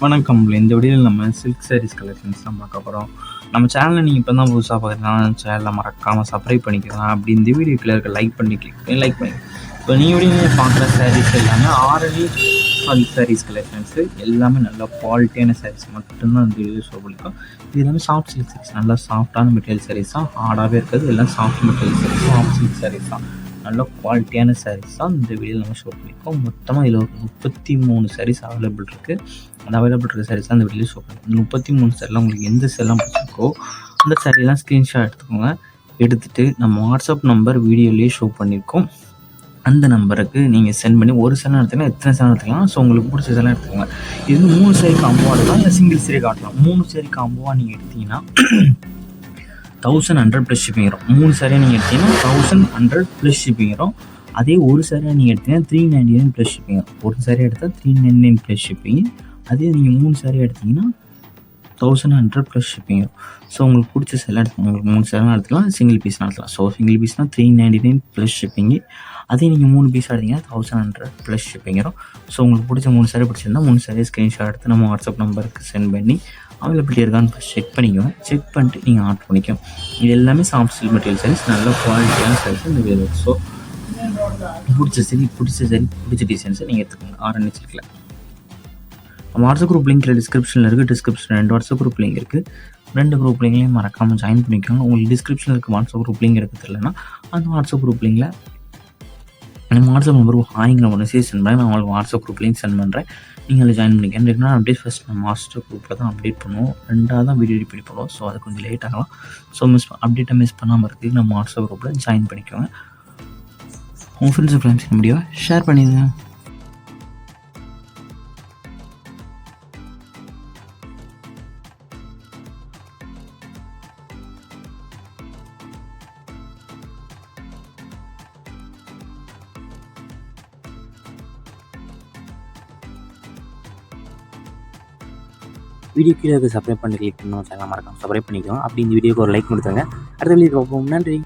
வணக்கம். இந்த வீடியோவில் நம்ம சில்க் சாரீஸ் கலெக்ஷன்ஸ் தான் பார்க்க போகிறோம். நம்ம சேனலை நீங்கள் இப்போ தான் புதுசாக பார்க்குறதுனால சேனலை மறக்காமல் சப்ஸ்கிரைப் பண்ணிக்கலாம். அப்படி இந்த வீடியோ கீழே இருக்க லைக் பண்ணி இப்போ நீங்கள் வீடியோ பார்க்குற சாரீஸ் எல்லாமே ஆர்எல்இ சில்க் சாரீஸ் கலெக்ஷன்ஸு எல்லாமே நல்ல குவாலிட்டியான சாரீஸ் மட்டும்தான் இந்த வீடியோ ஷோ பண்ணியிருக்கோம். இது எல்லாமே சாஃப்ட் சில்க் சாரீஸ், நல்லா சாஃப்டான மெட்டீரியல் சாரீஸ் தான், ஹார்டாகவே இருக்குது. எல்லாம் soft material saris, soft silk saris தான், நல்ல குவாலிட்டியான சாரீஸ் தான் இந்த வீடியோவில் நம்ம ஷோ பண்ணியிருக்கோம். மொத்தமாக இதில் ஒரு 33 சாரீஸ் அவைலபிள் இருக்குது. அந்த அவைலபிள் இருக்க சாரீஸ் தான் இந்த வீடியோ ஷோ பண்ணியிருக்கோம். 33 சாரியில் உங்களுக்கு எந்த சேரெலாம் பிடிச்சிருக்கோ அந்த சாரீலாம் ஸ்க்ரீன்ஷாட் எடுத்துக்கோங்க. எடுத்துகிட்டு நம்ம வாட்ஸ்அப் நம்பர் வீடியோலேயே ஷோ பண்ணியிருக்கோம். அந்த நம்பருக்கு நீங்கள் சென்ட் பண்ணி ஒரு சேலம் எடுத்துக்கலாம், எத்தனை சேலம் எடுத்துக்கலாம். ஸோ உங்களுக்கு பிடிச்ச சேலம் எடுத்துக்கோங்க. இது 3 சாரி காம்போவாக எடுக்கலாம், இல்லை சிங்கிள் சாரி காட்டலாம். 3 சாரி காம்போவாக நீங்கள் எடுத்தீங்கன்னா 1100 ப்ளஸ் ஷிப்பிங் வரும். 3 சாரியாக நீங்கள் எடுத்தீங்கன்னா 1100 ப்ளஸ் ஷிப்பிங் வரும். அதே ஒரு சாரியாக நீங்கள் எடுத்தீங்கன்னா 399 ப்ளஸ் ஷிப்பிங் வரும். ஒரு சாரி எடுத்தால் 399 ப்ளஸ் ஷிப்பிங். அதே நீங்கள் 3 சாரி எடுத்தீங்கன்னா 1100 ப்ளஸ் ஷிப்பிங் வரும். ஸோ உங்களுக்கு பிடிச்ச சேலாம் எடுத்துக்கலாம். உங்களுக்கு 3 சேலாம் எடுத்துக்கலாம், சிங்கிள் பீஸ் எடுத்துக்கலாம். ஸோ சிங்கிள் பீஸ்னால் 399 ப்ளஸ் ஷிப்பிங்கு. அதே நீங்கள் 3 பீஸ் எடுத்தீங்கன்னா 1100 ப்ளஸ் ஷிப்பிங் வரும். ஸோ உங்களுக்கு பிடிச்ச 3 சாரி பிடிச்சிருந்தால் 3 சாரியை ஸ்க்ரீன்ஷாட் எடுத்து நம்ம வாட்ஸ்அப் நம்பருக்கு சென்ட் பண்ணி அவைலபிலிட்டி இருக்கான்னு செக் பண்ணிக்கோங்க. செக் பண்ணிட்டு நீங்கள் ஆர்டர் பண்ணிக்கோங்க. இது எல்லாமே சாஃப்ட் சில்க் மெட்டீரியல் சாரீஸ், நல்ல குவாலிட்டியான சாரீஸ் இந்த வீடியோ. ஸோ பிடிச்ச டிசைன்ஸை நீங்கள் எடுத்துக்கோங்க. ஆர்என்ஏ சில்கில் நம்ம வாட்ஸ்அப் குரூப் லிங்க் டிஸ்கிரிப்ஷனில் இருக்குது. டிஸ்கிரிப்ஷன் 2 வாட்ஸ்அப் குரூப் லிங்க் இருக்குது. 2 குரூப் லிங்க்லையும் மறக்காமல் ஜாயின் பண்ணிக்கோங்க. உங்களுக்கு டிஸ்கிரிப்ஷனில் இருக்க வாட்ஸ்அப் குரூப் லிங்க் எடுக்க தெரியலனா அந்த வாட்ஸ்அப் குரூப் லிங்கில் நம்ம வாட்ஸ்அப் நம்பருக்கு ஹாய்ங்கிற ஒரு மெசேஜ் சென்ட் பண்ணி நான் உங்களுக்கு வாட்ஸ்அப் குரூப் லிங்க் சென்ட் பண்ணுறேன். நீங்கள் அதில் ஜாயின் பண்ணிக்கேன். ரெகுலராக அப்டேட் ஃபஸ்ட் நம்ம மாஸ்டர் குரூப்பில் தான் அப்டேட் பண்ணுவோம். 2ஆக தான் வீடியோ எடிட் பண்ணுவோம். ஸோ அது கொஞ்சம் லேட் ஆகலாம். ஸோ அப்டேட்டை மிஸ் பண்ணாமல் இருக்குது நம்ம வாட்ஸ்அப் குரூப்பில் ஜாயின் பண்ணிக்கோங்க. உங்கள் ஃப்ரெண்ட்ஸ் முடியும் ஷேர் பண்ணிடுங்க. வீடியோ கீழே சப்ஸ்கிரைப் பண்ணி கிளிக் பண்ணணும், சேனல் மறக்காம சப்ஸ்கிரைப் பண்ணிக்கோங்க. அப்படி இந்த வீடியோக்கு ஒரு லைக் கொடுத்துருங்க. அடுத்த வீடியோ பார்ப்போம். நன்றி.